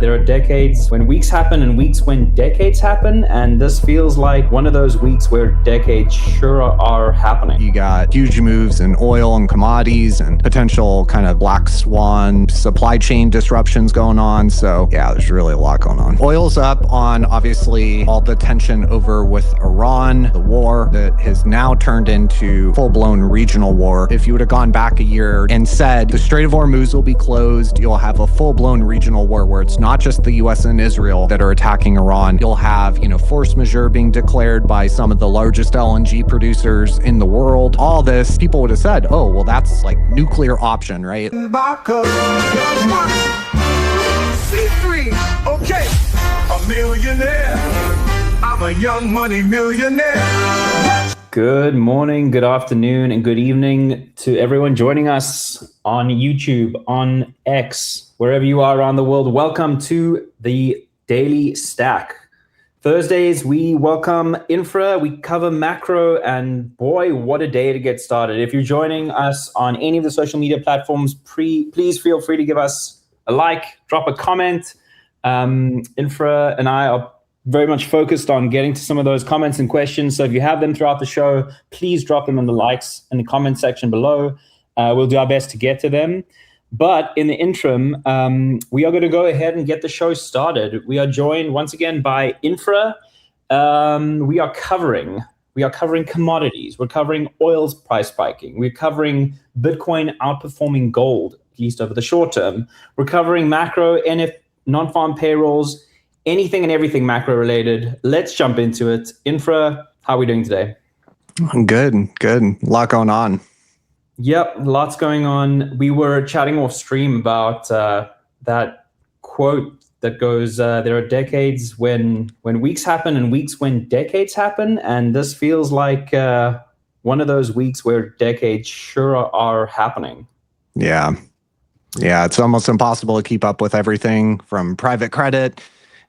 There are decades when weeks happen and weeks when decades happen, and this feels like one of those weeks where decades sure are happening. You got huge moves in oil and commodities and potential kind of black swan supply chain disruptions going on. So yeah, there's really a lot going on. Oil's up on obviously all the tension over with Iran, the war that has now turned into full-blown regional war. If you would have gone back a year and said the Strait of Hormuz will be closed, you'll have a full-blown regional war where it's not just the US and Israel that are attacking Iran. You'll have, force majeure being declared by some of the largest LNG producers in the world. All this, people would have said, oh, well, that's like nuclear option, right? C3, okay, a millionaire. I'm a young money millionaire. Good morning, good afternoon, and good evening to everyone joining us on YouTube, on X, wherever you are around the world. Welcome to the Daily Stack. Thursdays, we welcome infra, we cover macro, and boy, what a day to get started. If you're joining us on any of the social media platforms, please feel free to give us a like, drop a comment. Infra and I are very much focused on getting to some of those comments and questions. So if you have them throughout the show, please drop them in the likes in the comment section below. We'll do our best to get to them. But in the interim, we are going to go ahead and get the show started. We are joined once again by Infra. We are covering commodities. We're covering oil's price spiking. We're covering Bitcoin outperforming gold, at least over the short term. We're covering macro, non-farm payrolls, anything and everything macro related. Let's jump into it. Infra, how are we doing today? Good. A lot going on. Yep, lots going on. We were chatting off stream about that quote that goes, there are decades when weeks happen and weeks when decades happen. And this feels like one of those weeks where decades sure are happening. Yeah, it's almost impossible to keep up with everything from private credit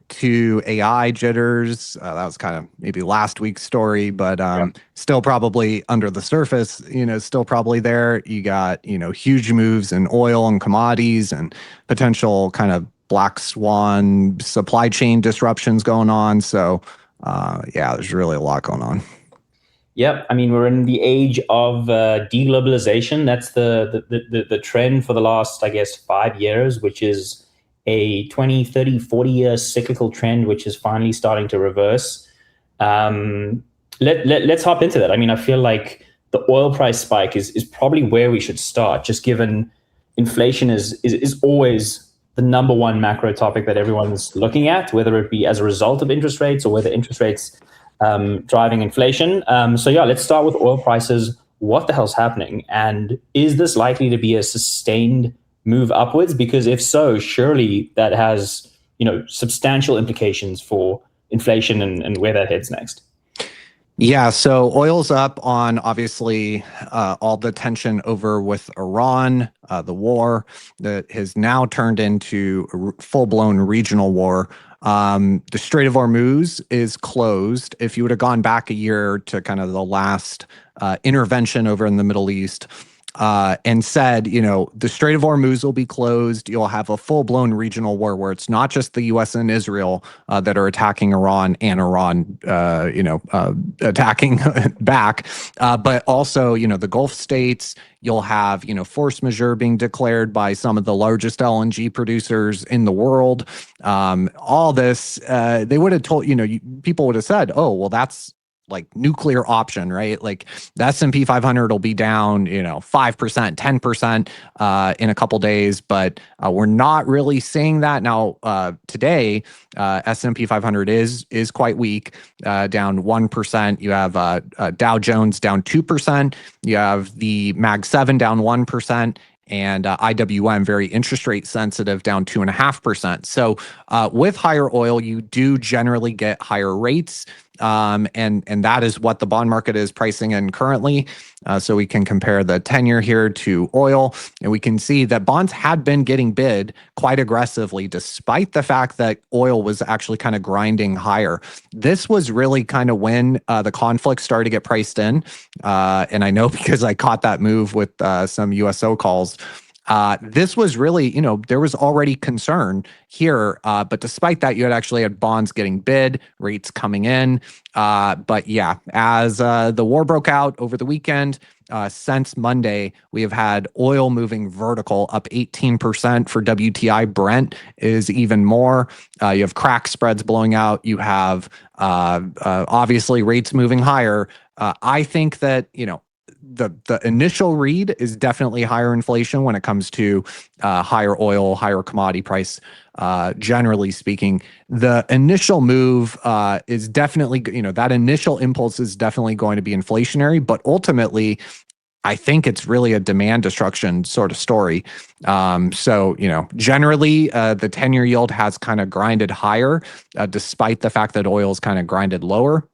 to AI jitters. That was kind of maybe last week's story, but still probably under the surface, still probably there. You got, huge moves in oil and commodities and potential kind of black swan supply chain disruptions going on. So there's really a lot going on. Yep. I mean, we're in the age of deglobalization. That's the trend for the last, I guess, 5 years, which is a 20, 30, 40-year cyclical trend, which is finally starting to reverse. Let's hop into that. I mean, I feel like the oil price spike is probably where we should start, just given inflation is always the number one macro topic that everyone's looking at, whether it be as a result of interest rates or whether interest rates driving inflation. Let's start with oil prices. What the hell's happening? And is this likely to be a sustained move upwards? Because if so, surely that has, substantial implications for inflation and where that heads next. Yeah, so oil's up on obviously all the tension over with Iran, the war that has now turned into a full-blown regional war. The Strait of Hormuz is closed. If you would have gone back a year to kind of the last intervention over in the Middle East, and said, the Strait of Hormuz will be closed. You'll have a full-blown regional war where it's not just the US and Israel that are attacking Iran and Iran, attacking back, but also, the Gulf states. You'll have, force majeure being declared by some of the largest LNG producers in the world. All this, they would have told, people would have said, oh, well, that's like nuclear option, right? Like the S&P 500 will be down, 5%, 10% in a couple days, but we're not really seeing that now. Today, S&P 500 is quite weak, down 1%. You have Dow Jones down 2%. You have the Mag 7 down 1%. And IWM, very interest rate sensitive, down 2.5%. So with higher oil, you do generally get higher rates. And that is what the bond market is pricing in currently. So we can compare the 10-year here to oil, and we can see that bonds had been getting bid quite aggressively, despite the fact that oil was actually kind of grinding higher. This was really kind of when the conflict started to get priced in. And I know because I caught that move with some USO calls. This was really, there was already concern here, but despite that, you actually had bonds getting bid, rates coming in. But yeah, as the war broke out over the weekend, since Monday, we have had oil moving vertical up 18% for WTI. Brent is even more. You have crack spreads blowing out. You have obviously rates moving higher. I think that, the initial read is definitely higher inflation when it comes to higher oil, higher commodity price. Generally speaking, the initial move is definitely, that initial impulse is definitely going to be inflationary, but ultimately, I think it's really a demand destruction sort of story. So, generally, the 10-year yield has kind of grinded higher, despite the fact that oil's kind of grinded lower.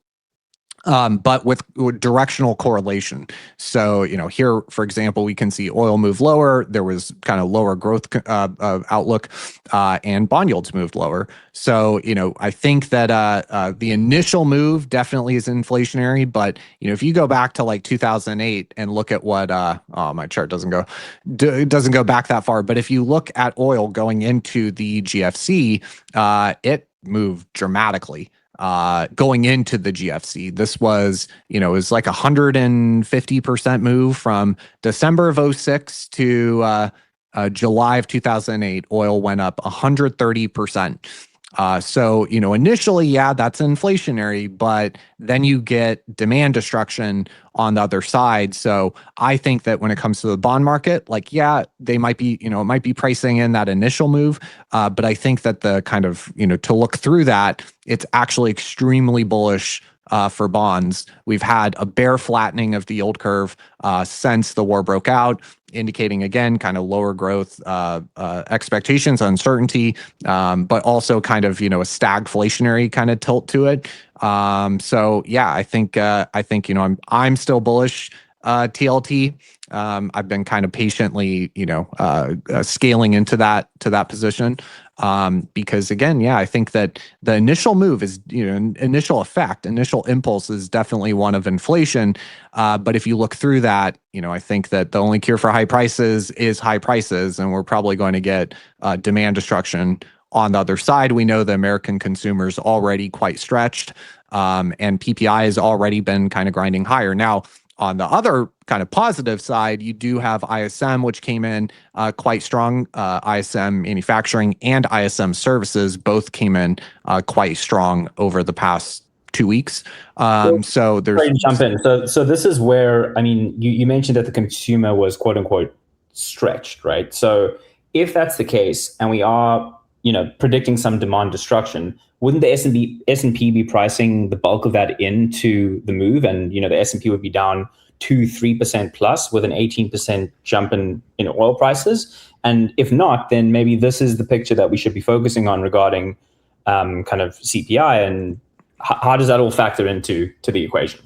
But with directional correlation. So, here, for example, we can see oil move lower. There was kind of lower growth outlook, and bond yields moved lower. So, I think that the initial move definitely is inflationary. But, if you go back to like 2008 and look at what, my chart doesn't go back that far. But if you look at oil going into the GFC, it moved dramatically. Going into the GFC. This was, it was like 150% move from December of 06 to July of 2008. Oil went up 130%. So, initially, yeah, that's inflationary, but then you get demand destruction on the other side. So I think that when it comes to the bond market, like, yeah, they might be, it might be pricing in that initial move. But I think that the kind of, to look through that, it's actually extremely bullish for bonds. We've had a bear flattening of the yield curve since the war broke out, indicating again kind of lower growth expectations, uncertainty, but also kind of a stagflationary kind of tilt to it. So yeah, I think I'm still bullish TLT. I've been kind of patiently scaling into that position. Because again, yeah, I think that the initial move is, initial impulse is definitely one of inflation. But if you look through that, I think that the only cure for high prices is high prices, and we're probably going to get demand destruction on the other side. We know the American consumer's already quite stretched, and PPI has already been kind of grinding higher. Now, on the other kind of positive side, you do have ISM, which came in quite strong. ISM manufacturing and ISM services both came in quite strong over the past 2 weeks. So there's sorry to jump in. So this is where, I mean, you mentioned that the consumer was quote unquote stretched, right? So if that's the case, and we are, predicting some demand destruction, wouldn't the S&P be pricing the bulk of that into the move? And, the S&P would be down 2-3% plus with an 18% jump in oil prices. And if not, then maybe this is the picture that we should be focusing on regarding kind of CPI, and how does that all factor into the equation?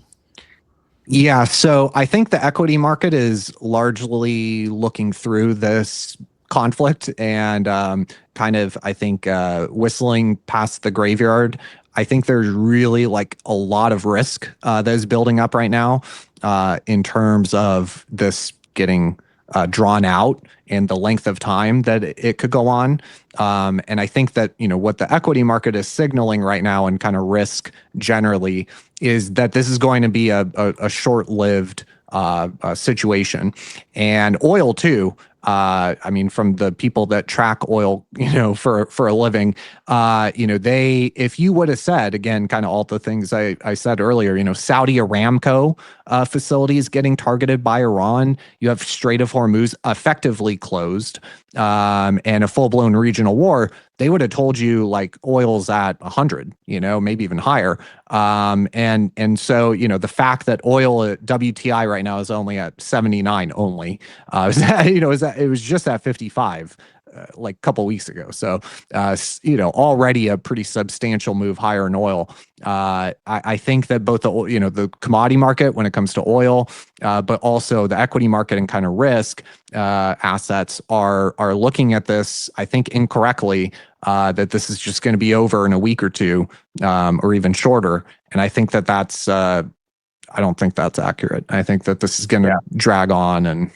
Yeah, so I think the equity market is largely looking through this conflict and kind of, I think, whistling past the graveyard. I think there's really like a lot of risk that is building up right now in terms of this getting drawn out and the length of time that it could go on. And I think that, what the equity market is signaling right now and kind of risk generally is that this is going to be a short-lived situation. And oil too. I mean, from the people that track oil, for a living, if you would have said, again, kind of all the things I said earlier, Saudi Aramco facilities getting targeted by Iran, you have Strait of Hormuz effectively closed, and a full-blown regional war, they would have told you like oil's at 100, maybe even higher. And so, the fact that oil at WTI right now is only at 79 only, it was just at 55 like a couple weeks ago. So, already a pretty substantial move higher in oil. I think that both the commodity market when it comes to oil, but also the equity market and kind of risk assets are looking at this, I think, incorrectly, that this is just going to be over in a week or two, or even shorter. And I think that that's, I don't think that's accurate. I think that this is going to drag on. And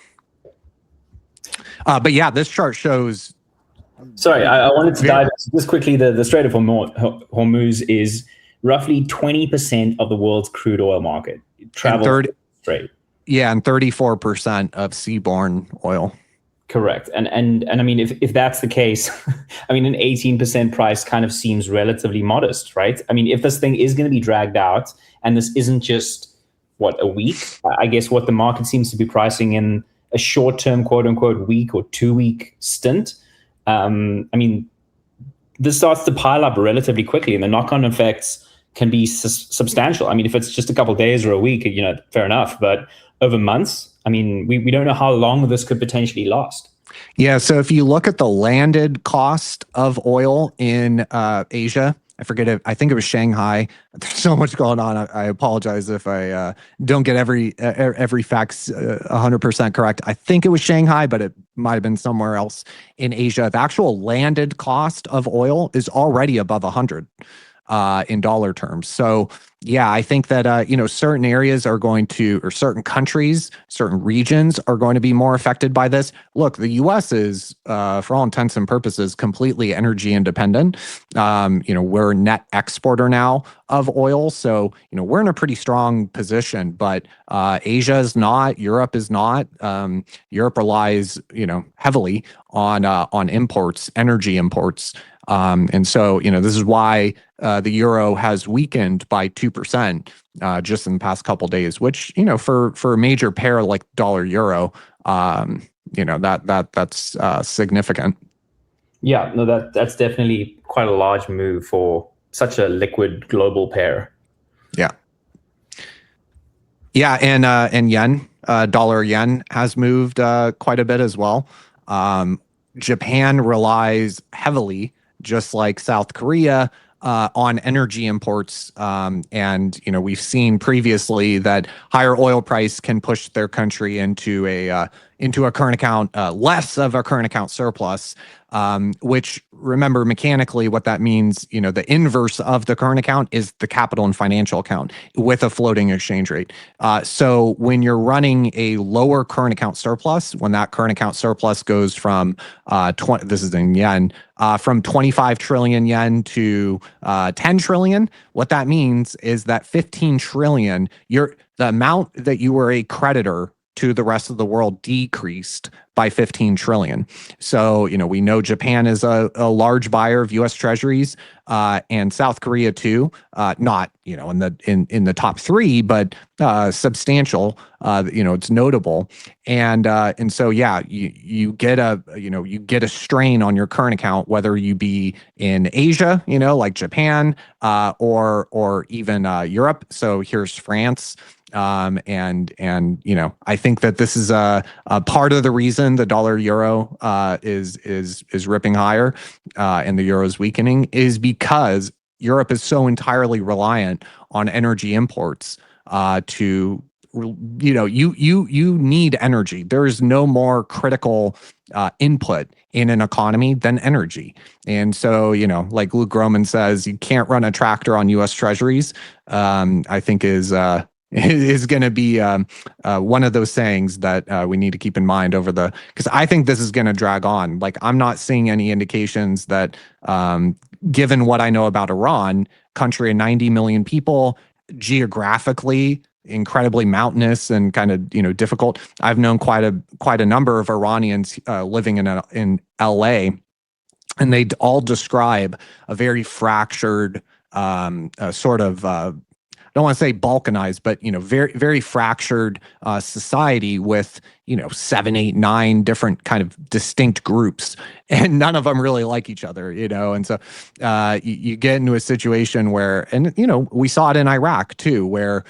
But yeah, this chart shows. Sorry, I wanted to dive just quickly. The Strait of Hormuz is roughly 20% of the world's crude oil market. Travel straight. Yeah, and 34% of seaborne oil. Correct. And I mean, if that's the case, I mean, an 18% price kind of seems relatively modest, right? I mean, if this thing is going to be dragged out, and this isn't just, what, a week? I guess what the market seems to be pricing in a short-term, quote-unquote, week or 2-week stint. I mean, this starts to pile up relatively quickly, and the knock-on effects can be substantial. I mean, if it's just a couple of days or a week, fair enough. But over months, I mean, we don't know how long this could potentially last. Yeah, so if you look at the landed cost of oil in Asia, I forget it. I think it was Shanghai. There's so much going on. I apologize if I don't get every facts 100% correct. I think it was Shanghai, but it might have been somewhere else in Asia. The actual landed cost of oil is already above 100 in dollar terms. So yeah, I think that certain areas are going to, or certain countries, certain regions are going to be more affected by this. Look, the U.S. is, for all intents and purposes, completely energy independent. We're a net exporter now of oil, so we're in a pretty strong position. But Asia is not, Europe is not. Europe relies, heavily on imports, energy imports. And so, this is why the euro has weakened by 2% just in the past couple days, which, for a major pair like dollar euro, that's significant. Yeah, no, that's definitely quite a large move for such a liquid global pair. Yeah. Yeah, and yen, dollar yen has moved quite a bit as well. Japan relies heavily, just like South Korea, on energy imports. And we've seen previously that higher oil price can push their country into a current account, less of a current account surplus, which, remember, mechanically what that means, the inverse of the current account is the capital and financial account with a floating exchange rate. So when you're running a lower current account surplus, when that current account surplus goes from this is in yen, from 25 trillion yen to 10 trillion, what that means is that 15 trillion, the amount that you were a creditor to the rest of the world decreased by 15 trillion. So, we know Japan is a large buyer of U.S. Treasuries, and South Korea too. Not, in the top three, but substantial. It's notable, and so yeah, you get a strain on your current account, whether you be in Asia, like Japan, or even Europe. So here's France. And I think that this is a part of the reason the dollar euro is ripping higher, and the euro is weakening, is because Europe is so entirely reliant on energy imports to. You need energy. There is no more critical input in an economy than energy. And so, like Luke Groman says, you can't run a tractor on U.S. Treasuries. I think is going to be one of those sayings that we need to keep in mind because I think this is going to drag on. Like, I'm not seeing any indications that, given what I know about Iran, country of 90 million people, geographically incredibly mountainous and kind of difficult. I've known quite a number of Iranians living in LA, and they all describe a very fractured sort of I don't want to say balkanized, but very, very fractured society with 7, 8, 9 different kind of distinct groups, and none of them really like each other, and so you get into a situation where, and we saw it in Iraq too, where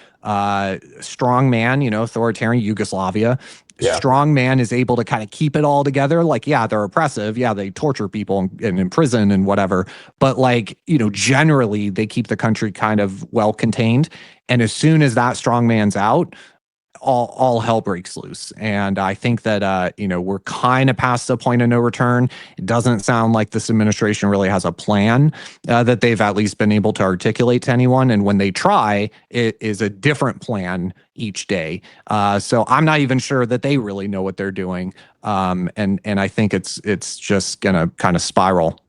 strong man, authoritarian Yugoslavia. Yeah. Strong man is able to kind of keep it all together. Like, yeah, they're oppressive. Yeah, they torture people and imprison and whatever. But generally they keep the country kind of well contained. And as soon as that strong man's out, all hell breaks loose. And I think that we're kind of past the point of no return. It doesn't sound like this administration really has a plan that they've at least been able to articulate to anyone. And when they try, it is a different plan each day. So I'm not even sure that they really know what they're doing. And I think it's just gonna kind of spiral.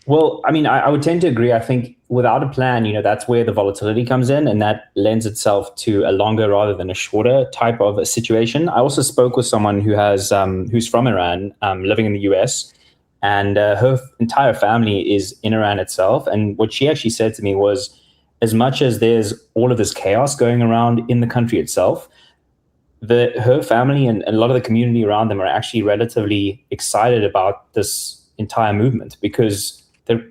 Well, I mean, I would tend to agree. I think without a plan, that's where the volatility comes in, and that lends itself to a longer rather than a shorter type of a situation. I also spoke with someone who's from Iran, living in the US, and her entire family is in Iran itself. And what she actually said to me was, as much as there's all of this chaos going around in the country itself, her family and a lot of the community around them are actually relatively excited about this entire movement, because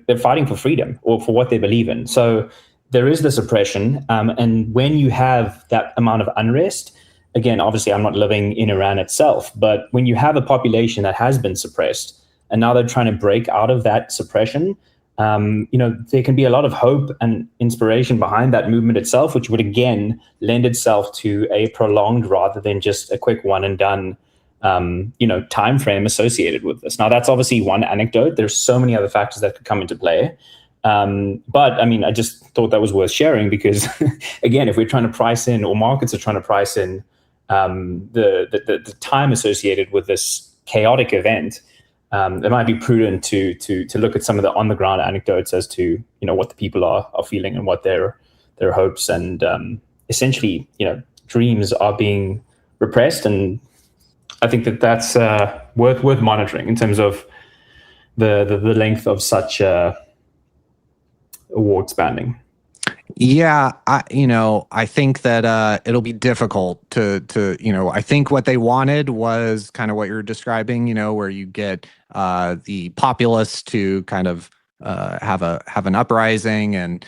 they're fighting for freedom or for what they believe in. So there is this oppression. And when you have that amount of unrest, again, obviously I'm not living in Iran itself, but when you have a population that has been suppressed and now they're trying to break out of that suppression, there can be a lot of hope and inspiration behind that movement itself, which would again lend itself to a prolonged rather than just a quick one and done time frame associated with this. Now, that's obviously one anecdote. There's so many other factors that could come into play. But I mean, I just thought that was worth sharing because, again, if we're trying to price in, or markets are trying to price in the time associated with this chaotic event, it might be prudent to look at some of the on the ground anecdotes as to what the people are feeling and what their hopes and essentially dreams are being repressed. And I think that's worth monitoring in terms of the length of such a war expanding. Yeah, I think that it'll be difficult to I think what they wanted was kind of what you're describing, where you get the populace to kind of have an uprising and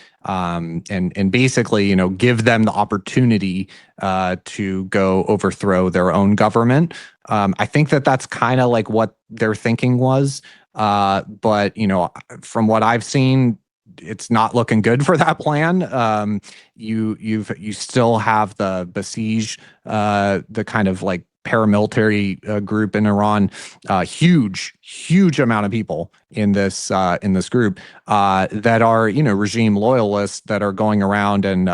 basically give them the opportunity to go overthrow their own government. I think that that's kind of like what their thinking was, but from what I've seen, it's not looking good for that plan. You still have the Basij, the kind of like paramilitary group in Iran, huge amount of people in this group that are regime loyalists that are going around and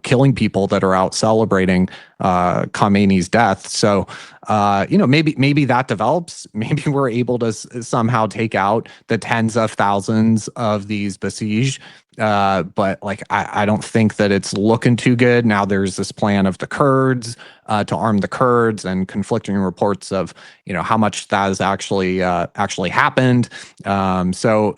killing people that are out celebrating Khamenei's death. So maybe that develops. Maybe we're able to somehow take out the tens of thousands of these Basij. But I don't think that it's looking too good. Now there's this plan of the Kurds to arm the Kurds, and conflicting reports of how much that has actually happened. So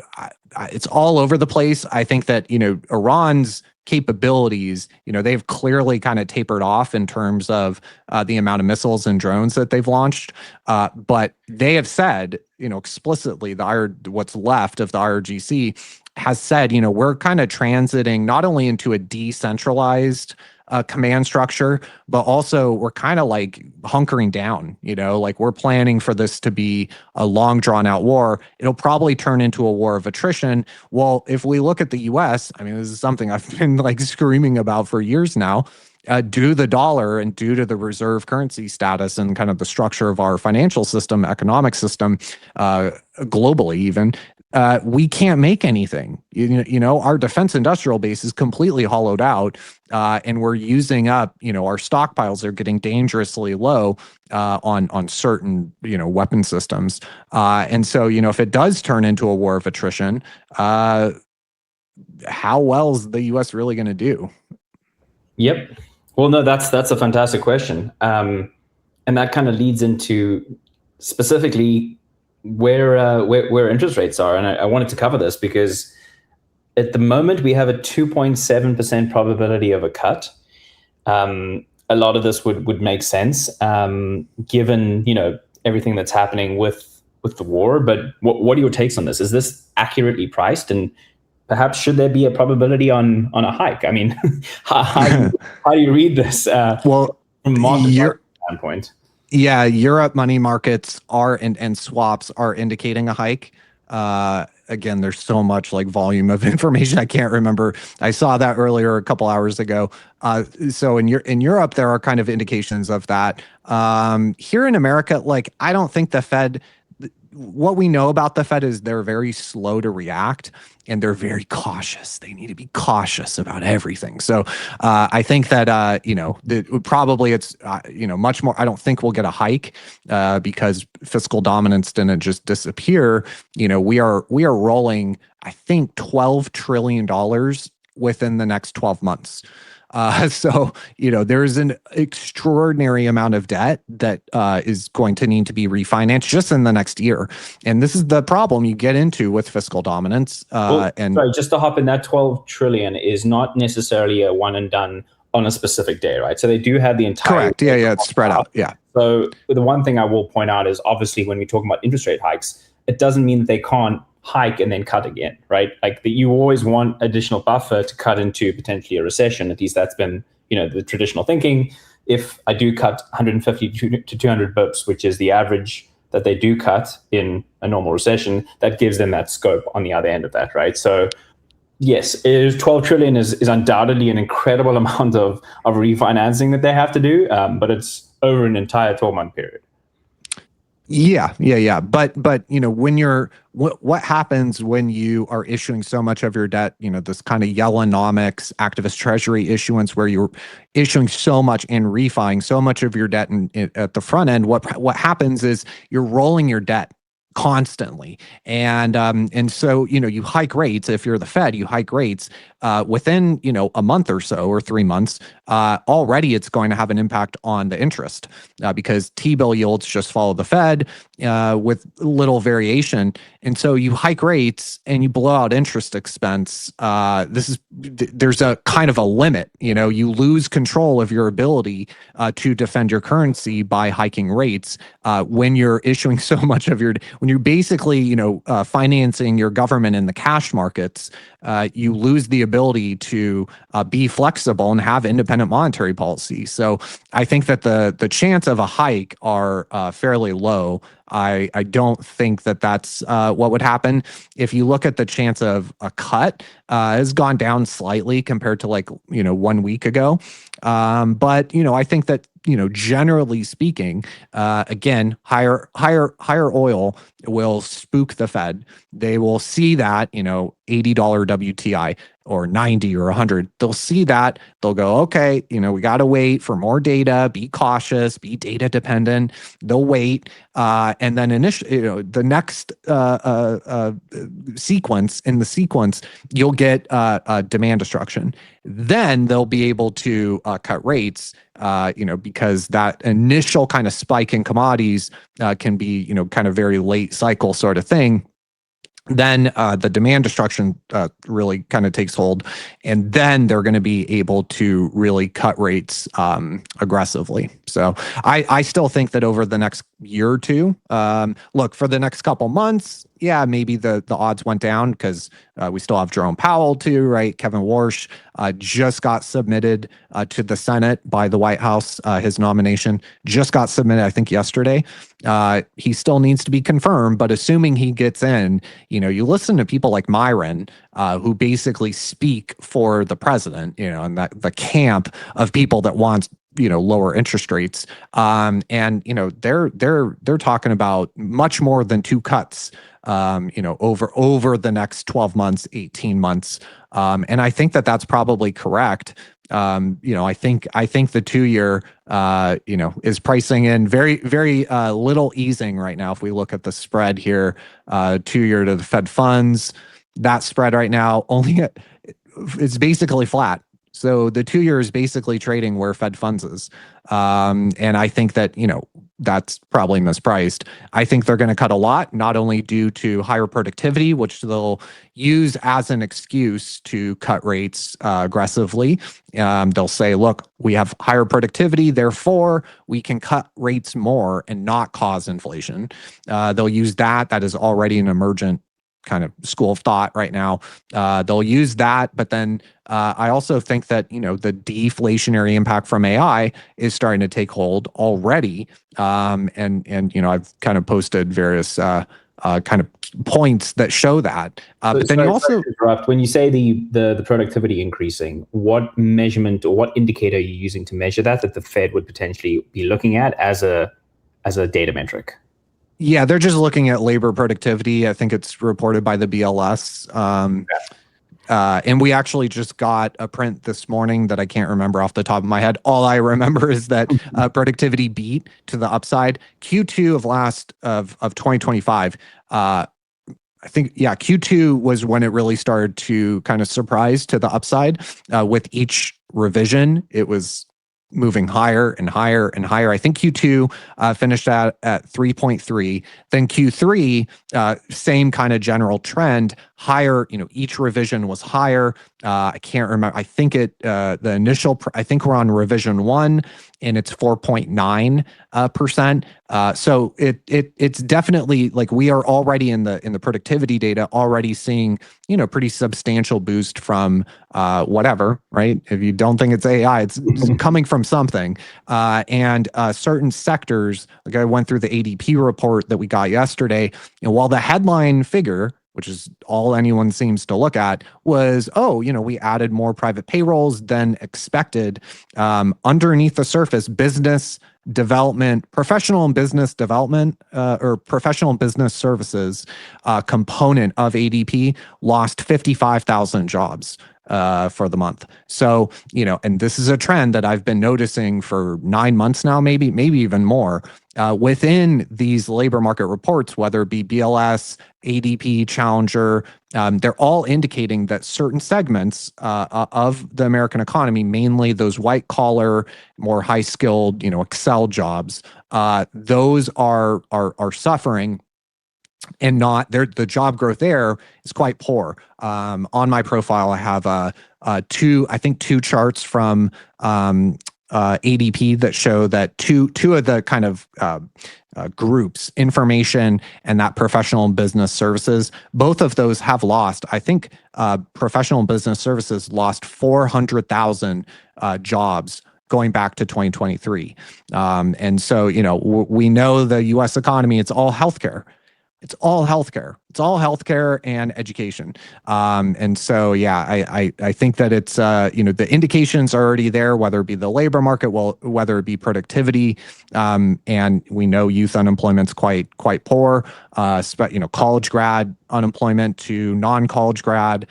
it's all over the place. I think that Iran's capabilities, they've clearly kind of tapered off in terms of the amount of missiles and drones that they've launched. But they have said, explicitly, what's left of the IRGC has said, we're kind of transiting not only into a decentralized command structure, but also we're kind of like hunkering down, we're planning for this to be a long drawn out war. It'll probably turn into a war of attrition. Well, if we look at the US, I mean, this is something I've been screaming about for years now. Due to the dollar and due to the reserve currency status and kind of the structure of our financial system, economic system, globally even, we can't make anything. Our defense industrial base is completely hollowed out, and we're using up. Our stockpiles are getting dangerously low on certain weapon systems, and so if it does turn into a war of attrition, how well is the U.S. really going to do? Yep. Well, no, that's a fantastic question, and that kind of leads into specifically where interest rates are. And I wanted to cover this because at the moment we have a 2.7% probability of a cut. A lot of this would make sense given everything that's happening with the war. But what are your takes on this? Is this accurately priced, and perhaps should there be a probability on a hike? I mean, how do you read this? Well, from a market standpoint. Yeah, Europe money markets are and swaps are indicating a hike. again, there's so much like volume of information. I can't remember. I saw that earlier a couple hours ago. So in Europe, there are kind of indications of that. Here in America, like I don't think the Fed. What we know about the Fed is they're very slow to react and they're very cautious. They need to be cautious about everything. So I think that, probably it's, much more, I don't think we'll get a hike because fiscal dominance didn't just disappear. We are rolling, I think, $12 trillion within the next 12 months. So, there's an extraordinary amount of debt that is going to need to be refinanced just in the next year. And this is the problem you get into with fiscal dominance. Sorry, just to hop in, that 12 trillion is not necessarily a one and done on a specific day, right? So they do have the entire... Correct. Yeah, it's spread out. Yeah. So the one thing I will point out is obviously when we talk about interest rate hikes, it doesn't mean that they can't hike and then cut again, right? Like you always want additional buffer to cut into potentially a recession. At least that's been, the traditional thinking. If I do cut 150 to 200 bips, which is the average that they do cut in a normal recession, that gives them that scope on the other end of that, right? So yes, 12 trillion is undoubtedly an incredible amount of refinancing that they have to do, but it's over an entire 12-month period. Yeah. But when what happens when you are issuing so much of your debt, this kind of Yellonomics activist treasury issuance where you're issuing so much and refining so much of your debt at the front end, what happens is you're rolling your debt constantly. And so, you hike rates. If you're the Fed, you hike rates within, a month or so or 3 months. Already it's going to have an impact on the interest because T-bill yields just follow the Fed with little variation. And so you hike rates and you blow out interest expense. There's a kind of a limit, you lose control of your ability to defend your currency by hiking rates when you're issuing so much of when you're basically, financing your government in the cash markets, you lose the ability to be flexible and have independent monetary policy. So I think that the chance of a hike are fairly low. I don't think that that's what would happen. If you look at the chance of a cut, has gone down slightly compared to 1 week ago. But I think that generally speaking, again, higher oil will spook the Fed. They will see that $80 WTI or 90 or 100. They'll see that. They'll go, okay, we got to wait for more data. Be cautious. Be data dependent. They'll wait, and then the next sequence, you'll get demand destruction. Then they'll be able to cut rates, because that initial kind of spike in commodities can be, kind of very late cycle sort of thing. Then the demand destruction really kind of takes hold, and then they're going to be able to really cut rates aggressively. So I still think that over the next year or two, look, for the next couple months, yeah, maybe the odds went down because we still have Jerome Powell too, right? Kevin Warsh just got submitted to the Senate by the White House. His nomination just got submitted, I think, yesterday. He still needs to be confirmed, but assuming he gets in, you listen to people like Myron, who basically speak for the president, and that the camp of people that wants lower interest rates. And they're talking about much more than 2 cuts, over the next 12 months, 18 months. And I think that that's probably correct. I think the 2-year, is pricing in very, very little easing right now. If we look at the spread here, 2-year to the Fed funds, that spread right now it's basically flat. So the 2-year is basically trading where Fed funds is. And I think that, that's probably mispriced. I think they're going to cut a lot, not only due to higher productivity, which they'll use as an excuse to cut rates aggressively. They'll say, look, we have higher productivity, therefore we can cut rates more and not cause inflation. They'll use that. That is already an emergent kind of school of thought right now. They'll use that, but then I also think that the deflationary impact from AI is starting to take hold already. And I've kind of posted various kind of points that show that. But then you also interrupt. When you say the productivity increasing, what measurement or what indicator are you using to measure that the Fed would potentially be looking at as a data metric? Yeah, they're just looking at labor productivity. I think it's reported by the BLS. And we actually just got a print this morning that I can't remember off the top of my head. All I remember is that productivity beat to the upside. Q2 of 2025. I think, yeah, Q2 was when it really started to kind of surprise to the upside. With each revision, it was moving higher and higher and higher. I think Q2 finished at 3.3. Then Q3, same kind of general trend, higher. Each revision was higher. I can't remember. I think the initial. I think we're on revision 1, and it's 4.9%. So it's definitely like we are already in the productivity data already seeing pretty substantial boost from whatever, right? If you don't think it's AI, it's coming from something. And certain sectors, like I went through the ADP report that we got yesterday, while the headline figure, which is all anyone seems to look at, was, we added more private payrolls than expected. Underneath the surface, business development, professional and business development, or professional and business services component of ADP lost 55,000 jobs for the month. So, and this is a trend that I've been noticing for 9 months now, maybe even more. Within these labor market reports, whether it be BLS, ADP, Challenger, they're all indicating that certain segments of the American economy, mainly those white collar, more high skilled, Excel jobs, those are suffering. And the job growth there is quite poor. On my profile, I have two charts from ADP that show that two of the kind of groups, information and that professional and business services, both of those have lost. I think professional and business services lost 400,000 jobs going back to 2023. And so, we know the U.S. economy, it's all healthcare. It's all healthcare and education. And so, yeah, I think that it's, the indications are already there, whether it be the labor market, whether it be productivity. And we know youth unemployment's quite poor. College grad unemployment to non-college grad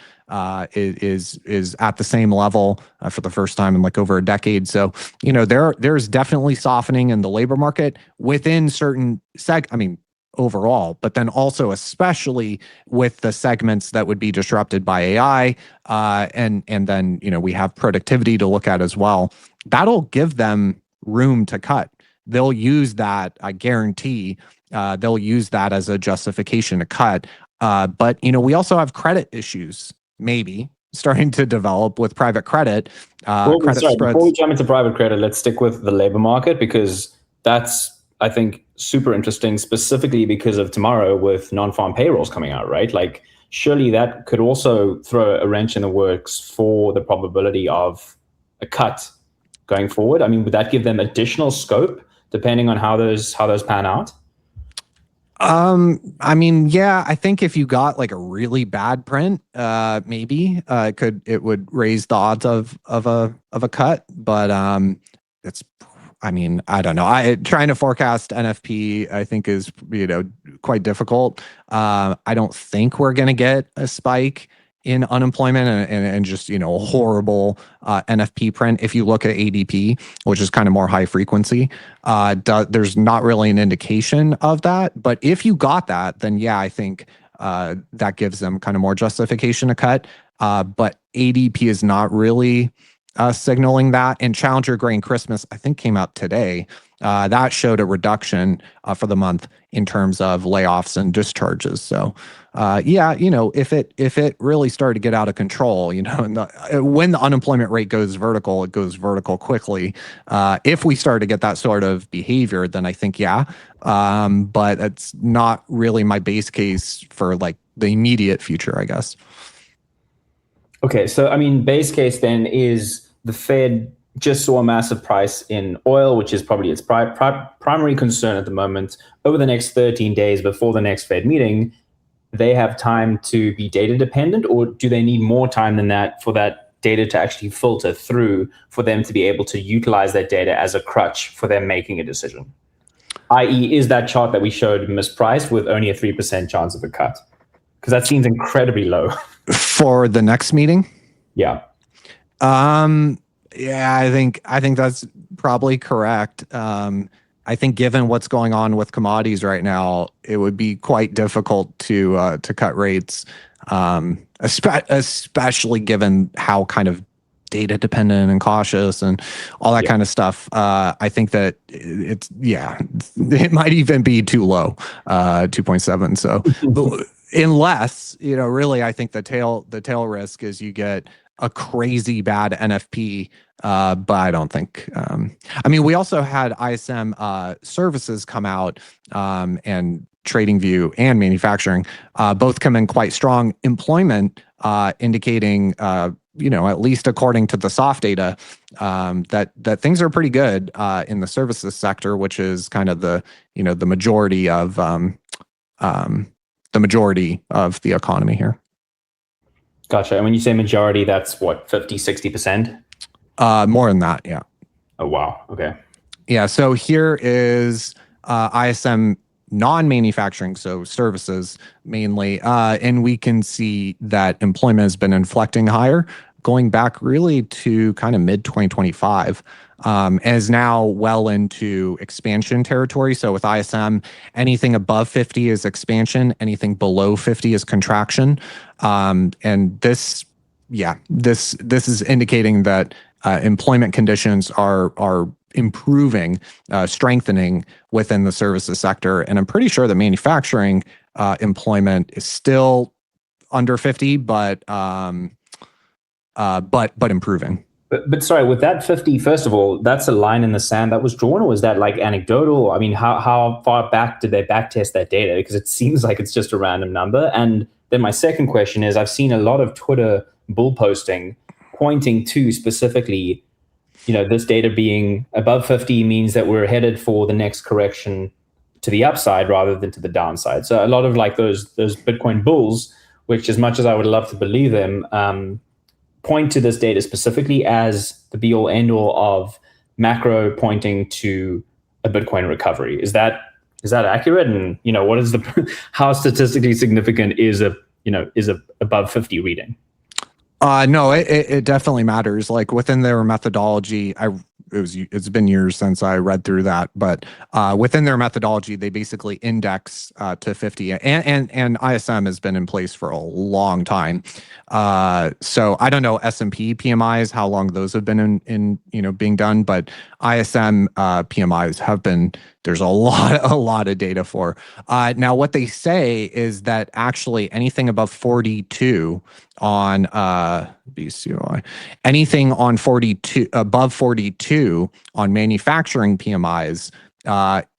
is at the same level for the first time in like over a decade. So, there's definitely softening in the labor market within certain overall, but then also especially with the segments that would be disrupted by AI, and then we have productivity to look at as well. That'll give them room to cut. They'll use that, I guarantee. They'll use that as a justification to cut. But we also have credit issues, maybe starting to develop with private credit. Credit spreads. Before we jump into private credit, let's stick with the labor market because that's, I think, super interesting, specifically because of tomorrow with non-farm payrolls coming out, right? Like, surely that could also throw a wrench in the works for the probability of a cut going forward. I mean, would that give them additional scope depending on how those pan out? Yeah, I think if you got like a really bad print, maybe it would raise the odds of a cut, but it's. I don't know. Trying to forecast NFP, I think, is quite difficult. I don't think we're going to get a spike in unemployment and just a horrible NFP print. If you look at ADP, which is kind of more high frequency, there's not really an indication of that. But if you got that, then yeah, I think that gives them kind of more justification to cut. But ADP is not really signaling that. And Challenger Grain Christmas, I think, came out today. That showed a reduction for the month in terms of layoffs and discharges. So, if it really started to get out of control, and when the unemployment rate goes vertical, it goes vertical quickly. If we start to get that sort of behavior, then I think, yeah. But that's not really my base case for like the immediate future, I guess. Okay, so base case then is the Fed just saw a massive price in oil, which is probably its primary concern at the moment. Over the next 13 days before the next Fed meeting, they have time to be data dependent, or do they need more time than that for that data to actually filter through for them to be able to utilize that data as a crutch for them making a decision? I.e., is that chart that we showed mispriced with only a 3% chance of a cut? Because that seems incredibly low. For the next meeting? Yeah. Yeah, I think that's probably correct. I think given what's going on with commodities right now, it would be quite difficult to cut rates, especially given how kind of data dependent and cautious and all that kind of stuff. I think that it might even be too low, 2.7. So unless, really, I think the tail risk is you get a crazy bad NFP, but I don't think. We also had ISM services come out, and TradingView and manufacturing both come in quite strong. Employment indicating, at least according to the soft data, that things are pretty good in the services sector, which is kind of the majority of the economy here. Gotcha. And when you say majority, that's what, 50, 60%? More than that, yeah. Oh, wow. Okay. Yeah, so here is ISM non-manufacturing, so services mainly, and we can see that employment has been inflecting higher, going back really to kind of mid-2025, is now well into expansion territory. So with ISM, anything above 50 is expansion, anything below 50 is contraction. And this is indicating that employment conditions are improving, strengthening within the services sector. And I'm pretty sure that manufacturing employment is still under 50, but improving. But sorry, with that 50, first of all, that's a line in the sand that was drawn, or was that like anecdotal? I mean, how far back did they backtest that data? Because it seems like it's just a random number. And then my second question is, I've seen a lot of Twitter bull posting pointing to specifically, this data being above 50 means that we're headed for the next correction to the upside rather than to the downside. So a lot of like those Bitcoin bulls, which as much as I would love to believe them, point to this data specifically as the be-all end-all of macro pointing to a Bitcoin recovery. Is that accurate? And what is how statistically significant is a above 50 reading? No, it definitely matters. Like within their methodology, it's been years since I read through that, but within their methodology, they basically index to 50, and ISM has been in place for a long time. So I don't know S&P PMIs, how long those have been in being done, but ISM PMIs have been. There's a lot of data for. Now, what they say is that actually anything above 42 on BCOI, anything on 42 above 42 on manufacturing PMIs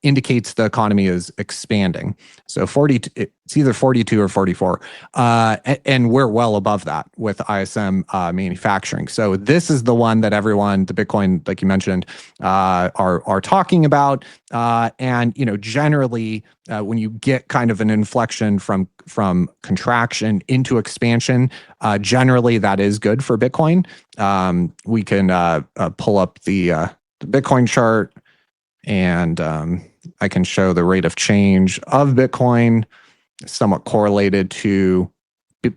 indicates the economy is expanding. So 40, it's either 42 or 44, and we're well above that with ISM manufacturing. So this is the one that everyone, the Bitcoin, like you mentioned, are talking about. And generally, when you get kind of an inflection from contraction into expansion, generally that is good for Bitcoin. We can pull up the Bitcoin chart, and I can show the rate of change of Bitcoin, somewhat correlated to,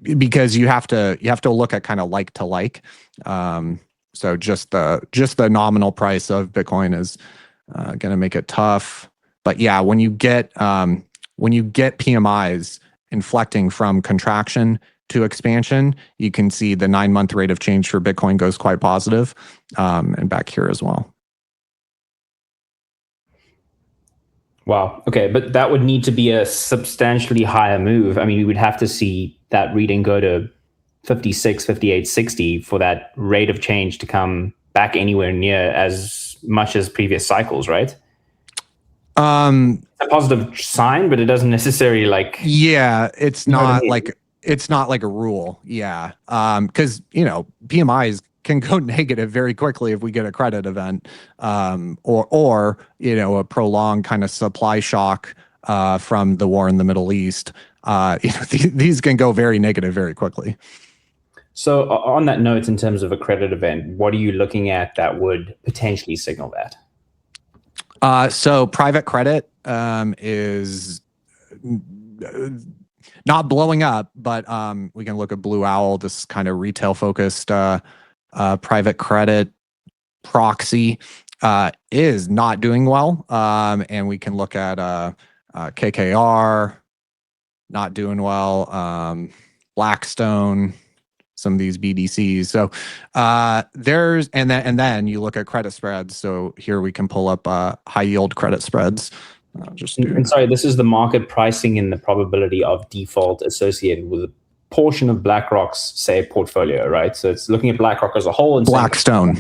because you have to look at kind of like to like. So just the nominal price of Bitcoin is going to make it tough. But yeah, when you get PMIs inflecting from contraction to expansion, you can see the 9-month rate of change for Bitcoin goes quite positive, and back here as well. Wow. Okay. But that would need to be a substantially higher move. I mean, we would have to see that reading go to 56, 58, 60 for that rate of change to come back anywhere near as much as previous cycles, right? It's a positive sign, but it doesn't necessarily like. Yeah, it's not like a rule. Yeah. Because, PMIs can go negative very quickly if we get a credit event, or a prolonged kind of supply shock from the war in the Middle East. These can go very negative very quickly. So on that note, in terms of a credit event, what are you looking at that would potentially signal that? So private credit is not blowing up, but we can look at Blue Owl, this kind of retail focused private credit proxy, is not doing well. And we can look at KKR, not doing well, Blackstone, some of these BDCs. So and then you look at credit spreads. So here we can pull up high yield credit spreads. Sorry, this is the market pricing in the probability of default associated with a portion of BlackRock's, say, portfolio, right? So it's looking at BlackRock as a whole and Blackstone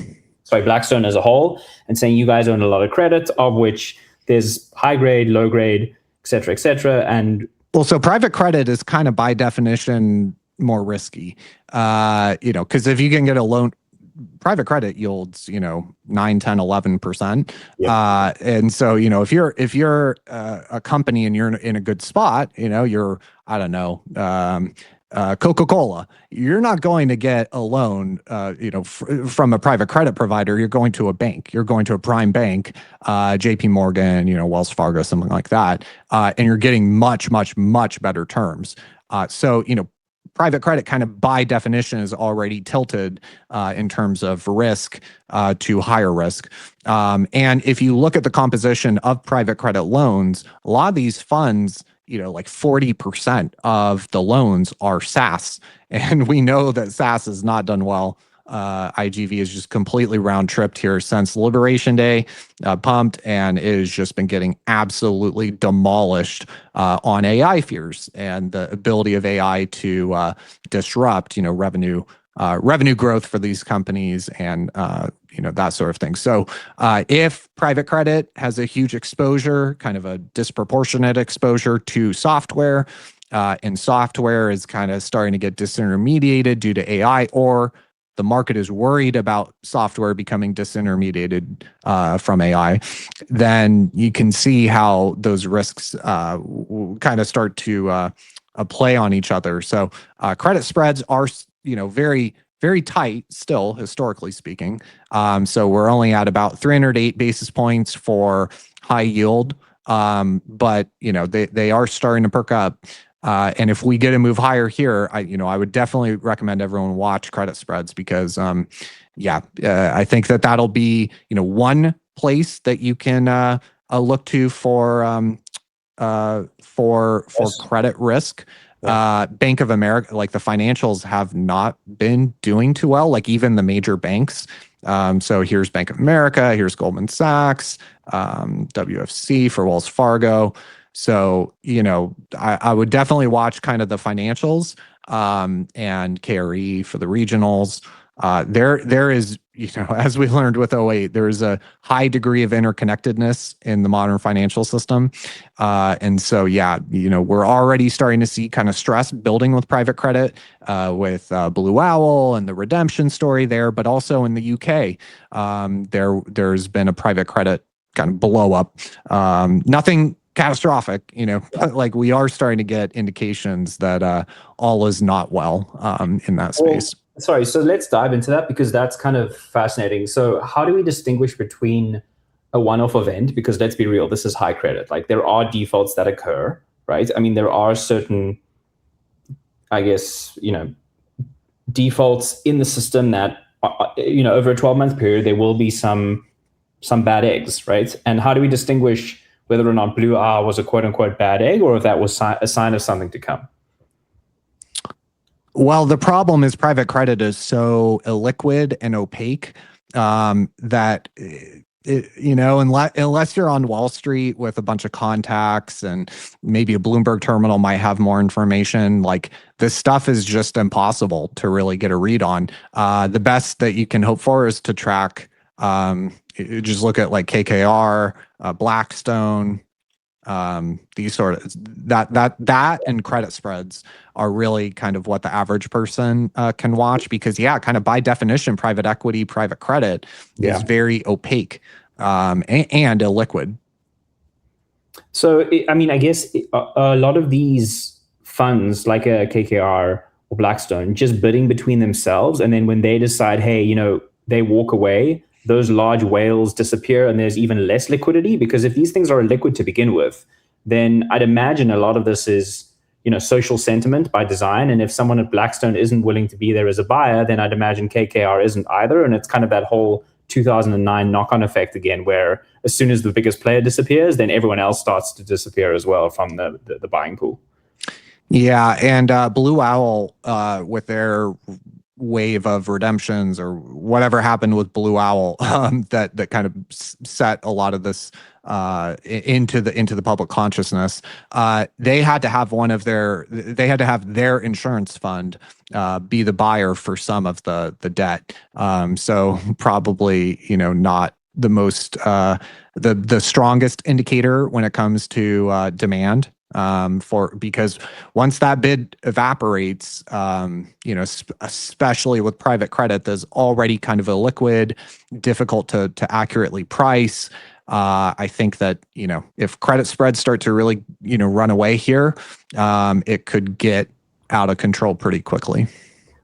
as a whole, and saying you guys own a lot of credit, of which there's high grade, low grade, et cetera, and so private credit is kind of by definition more risky, because if you can get a loan, private credit yields, 9, 10, 11%. Yep. And so, if you're a company and you're in a good spot, you're, I don't know, Coca-Cola, you're not going to get a loan, from a private credit provider. You're going to a bank, you're going to a prime bank, JP Morgan, Wells Fargo, something like that. And you're getting much, much, much better terms. So, private credit kind of by definition is already tilted in terms of risk to higher risk. And if you look at the composition of private credit loans, a lot of these funds, like 40% of the loans are SaaS. And we know that SaaS has not done well. IGV is just completely round tripped here since Liberation Day, pumped, and it has just been getting absolutely demolished on AI fears and the ability of AI to disrupt, revenue growth for these companies and that sort of thing. So if private credit has a huge exposure, kind of a disproportionate exposure to software, and software is kind of starting to get disintermediated due to AI, or the market is worried about software becoming disintermediated from AI, then you can see how those risks kind of start to play on each other. So credit spreads are, very, very tight still, historically speaking. So we're only at about 308 basis points for high yield, but they are starting to perk up. And if we get a move higher here, I would definitely recommend everyone watch credit spreads because, I think that'll be, one place that you can look to for credit risk. Bank of America, like the financials have not been doing too well, like even the major banks. So here's Bank of America, here's Goldman Sachs, WFC for Wells Fargo. So, I would definitely watch kind of the financials and KRE for the regionals. There is, as we learned with 08, there is a high degree of interconnectedness in the modern financial system. And so, we're already starting to see kind of stress building with private credit with Blue Owl and the redemption story there, but also in the UK, there's been a private credit kind of blow up. Nothing catastrophic, but like we are starting to get indications that all is not well in that space. Well, sorry, so let's dive into that because that's kind of fascinating. So how do we distinguish between a one-off event? Because let's be real, this is high credit. Like there are defaults that occur, right? I mean, there are certain, I guess, defaults in the system that, over a 12-month period, there will be some bad eggs, right? And how do we distinguish whether or not Blue Owl was a quote-unquote bad egg or if that was a sign of something to come? Well, the problem is private credit is so illiquid and opaque that, unless you're on Wall Street with a bunch of contacts and maybe a Bloomberg terminal might have more information, like this stuff is just impossible to really get a read on. The best that you can hope for is to track, just look at like KKR, Blackstone, These sort of that and credit spreads are really kind of what the average person can watch, because kind of by definition, private equity, private credit is very opaque and illiquid. So, I guess a lot of these funds, like a KKR or Blackstone, just bidding between themselves, and then when they decide, hey, they walk away, those large whales disappear, and there's even less liquidity. Because if these things are liquid to begin with, then I'd imagine a lot of this is, social sentiment by design. And if someone at Blackstone isn't willing to be there as a buyer, then I'd imagine KKR isn't either. And it's kind of that whole 2009 knock-on effect again, where as soon as the biggest player disappears, then everyone else starts to disappear as well from the buying pool. Yeah, and Blue Owl, with their wave of redemptions or whatever happened with Blue Owl, that kind of set a lot of this into the public consciousness. They had to have their insurance fund be the buyer for some of the debt. So probably not the most the strongest indicator when it comes to demand. Because once that bid evaporates, especially with private credit, there's already kind of a liquid, difficult to accurately price. I think that, if credit spreads start to really, run away here, it could get out of control pretty quickly.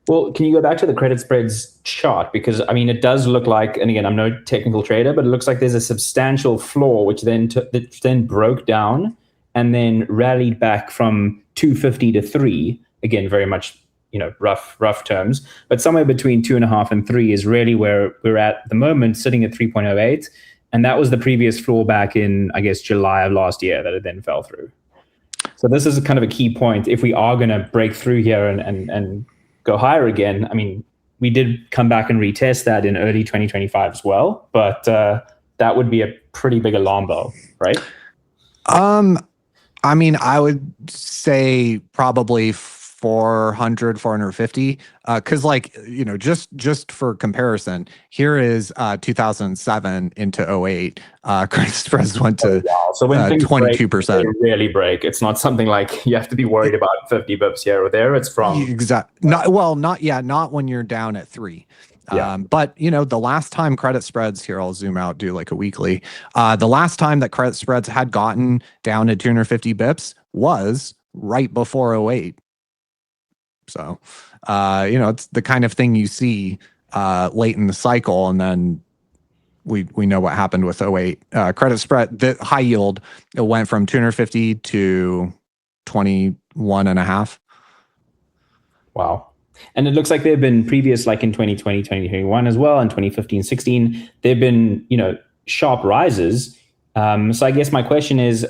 Well, can you go back to the credit spreads chart? Because, it does look like, and again, I'm no technical trader, but it looks like there's a substantial floor, which then broke down and then rallied back from 250 to 3. Again, very much, rough terms, but somewhere between 2.5 and 3 is really where we're at the moment, sitting at 3.08. And that was the previous floor back in, I guess, July of last year that it then fell through. So this is kind of a key point. If we are going to break through here and go higher again, we did come back and retest that in early 2025 as well, but that would be a pretty big alarm bell, right? I would say probably 400, 450, because just for comparison, here is 2007 into 08. Credit spreads went to so when 22%. Break, they really break. It's not something like you have to be worried about 50 bips here or there. It's from not when you're down at 3. Yeah. But the last time credit spreads, here I'll zoom out, do like a weekly. The last time that credit spreads had gotten down to 250 bips was right before 08. So, it's the kind of thing you see late in the cycle, and then we know what happened with 08. Credit spread, the high yield, it went from 250 to 21.5. Wow. And it looks like there have been previous, like in 2020, 2021 as well, and 2015, 16, there have been, sharp rises. So I guess my question is,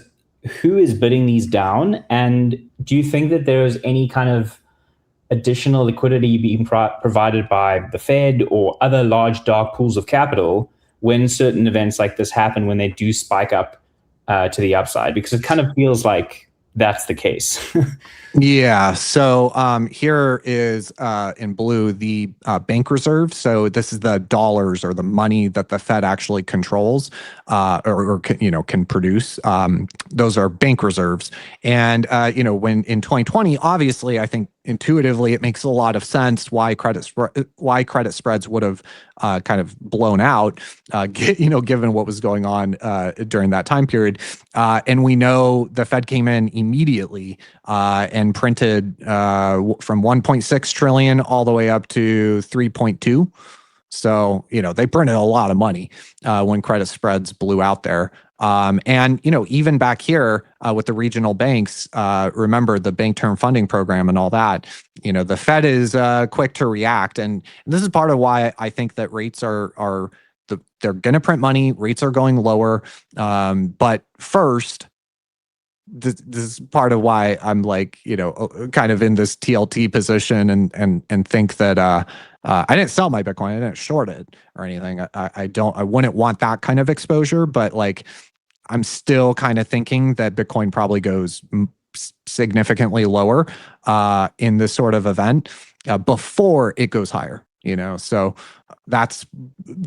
who is bidding these down? And do you think that there is any kind of additional liquidity being provided by the Fed or other large dark pools of capital when certain events like this happen, when they do spike up to the upside? Because it kind of feels like that's the case. Yeah. So here is in blue the bank reserve. So this is the dollars or the money that the Fed actually controls or can produce. Those are bank reserves. And when in 2020, obviously, I think intuitively it makes a lot of sense why credit spreads would have kind of blown out, given what was going on during that time period. And we know the Fed came in immediately and printed from 1.6 trillion all the way up to 3.2. So, they printed a lot of money when credit spreads blew out there. And, even back here with the regional banks, remember the bank term funding program and all that, the Fed is quick to react. And this is part of why I think that rates they're going to print money. Rates are going lower. But first, this is part of why I'm like, kind of in this TLT position and think that I didn't sell my Bitcoin. I didn't short it or anything. I wouldn't want that kind of exposure, but like, I'm still kind of thinking that Bitcoin probably goes significantly lower in this sort of event before it goes higher, so that's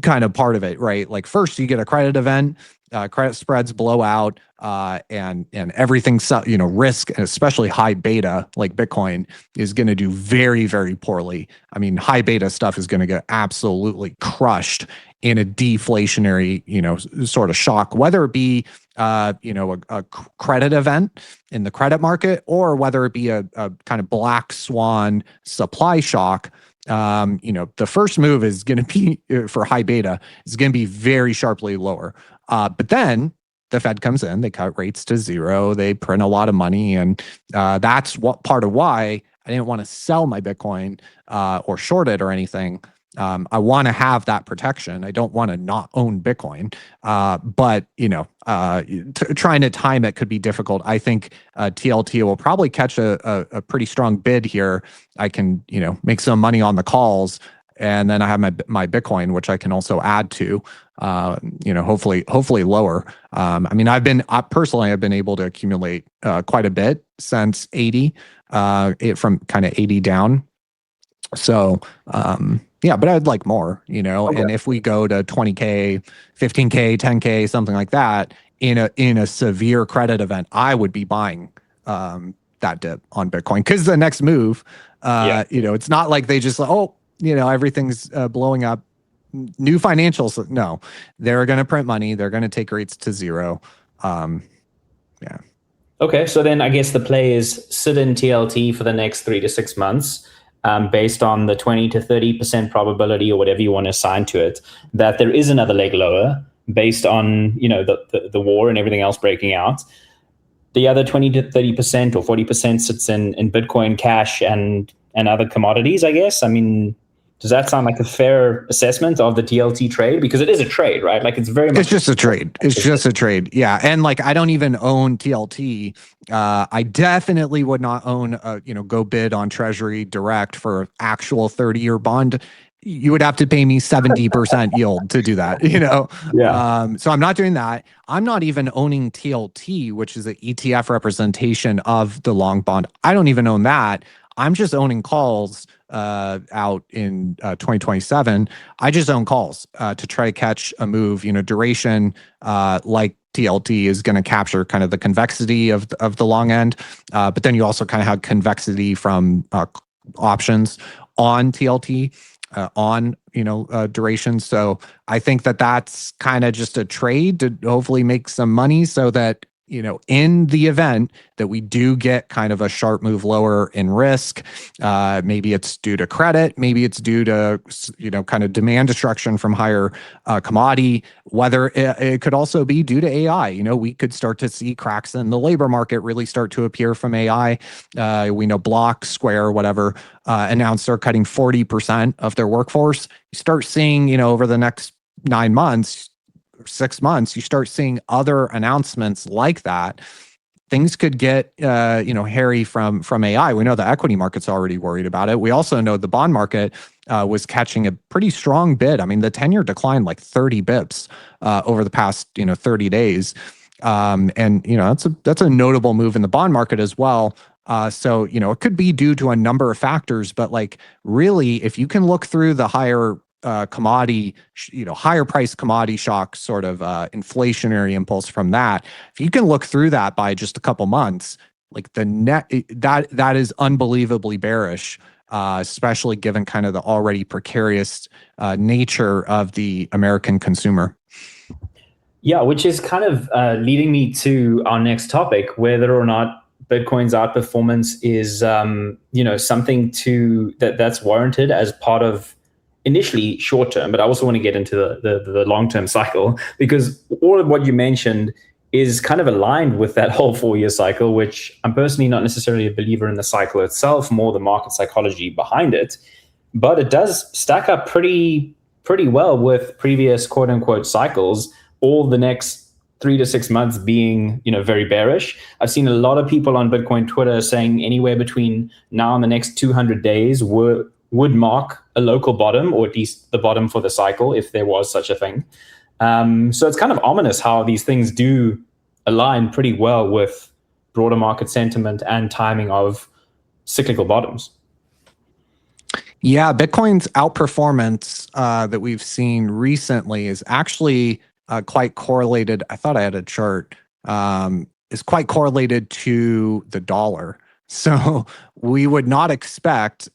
kind of part of it, right? Like first you get a credit event credit spreads blow out, and everything, risk, and especially high beta like Bitcoin is going to do very, very poorly. I mean, high beta stuff is going to get absolutely crushed in a deflationary, sort of shock, whether it be, a credit event in the credit market, or whether it be a kind of black swan supply shock. The first move is going to be for high beta is going to be very sharply lower. But then the Fed comes in, they cut rates to zero, they print a lot of money, and that's what part of why I didn't want to sell my Bitcoin or short it or anything. I want to have that protection. I don't want to not own Bitcoin, but trying to time it could be difficult. I think TLT will probably catch a pretty strong bid here. I can make some money on the calls, and then I have my Bitcoin, which I can also add to. Hopefully lower. I mean, I've been able to accumulate quite a bit since 80, from kind of 80 down. So, but I'd like more, okay. And if we go to 20K, 15K, 10K, something like that in a severe credit event, I would be buying that dip on Bitcoin, because the next move, it's not like they just everything's blowing up. New financials, no, they're going to print money. They're going to take rates to zero. Okay, so then I guess the play is sit in TLT for the next 3 to 6 months, based on the 20 to 30% probability, or whatever you want to assign to it, that there is another leg lower based on the war and everything else breaking out. The other 20 to 30% or 40% sits in Bitcoin, cash, and other commodities, I guess. I mean, does that sound like a fair assessment of the TLT trade? Because it is a trade, right? Like it's just a trade. It's just a trade. Yeah. And like, I don't even own TLT. I definitely would not own, go bid on Treasury direct for actual 30-year bond. You would have to pay me 70% yield to do that, Yeah. So I'm not doing that. I'm not even owning TLT, which is an ETF representation of the long bond. I don't even own that. I'm just owning calls out in 2027. I just own calls to try to catch a move. Duration like TLT is going to capture kind of the convexity of the long end, but then you also kind of have convexity from options on TLT on duration. So I think that's kind of just a trade to hopefully make some money, so that in the event that we do get kind of a sharp move lower in risk, maybe it's due to credit, maybe it's due to, kind of demand destruction from higher commodity, whether it could also be due to AI. We could start to see cracks in the labor market really start to appear from AI. We know Block, Square, whatever, announced they're cutting 40% of their workforce. You start seeing, over the next 9 months, 6 months, you start seeing other announcements like that. Things could get, hairy from AI. We know the equity market's already worried about it. We also know the bond market was catching a pretty strong bid. I mean, the 10-year declined like 30 bips over the past, 30 days. And that's a notable move in the bond market as well. So, it could be due to a number of factors, but like really, if you can look through the higher commodity, higher price commodity shock sort of inflationary impulse from that, if you can look through that by just a couple months, like the net, that is unbelievably bearish, especially given kind of the already precarious nature of the American consumer. Yeah, which is kind of leading me to our next topic, whether or not Bitcoin's outperformance is, something that's warranted as part of initially short term, but I also want to get into the long term cycle, because all of what you mentioned is kind of aligned with that whole 4-year cycle, which I'm personally not necessarily a believer in the cycle itself, more the market psychology behind it. But it does stack up pretty well with previous quote unquote cycles, all the next 3 to 6 months being, very bearish. I've seen a lot of people on Bitcoin Twitter saying anywhere between now and the next 200 days would mark a local bottom, or at least the bottom for the cycle, if there was such a thing. So it's kind of ominous how these things do align pretty well with broader market sentiment and timing of cyclical bottoms. Yeah, Bitcoin's outperformance that we've seen recently is actually quite correlated. I thought I had a chart. Is quite correlated to the dollar. So we would not expect,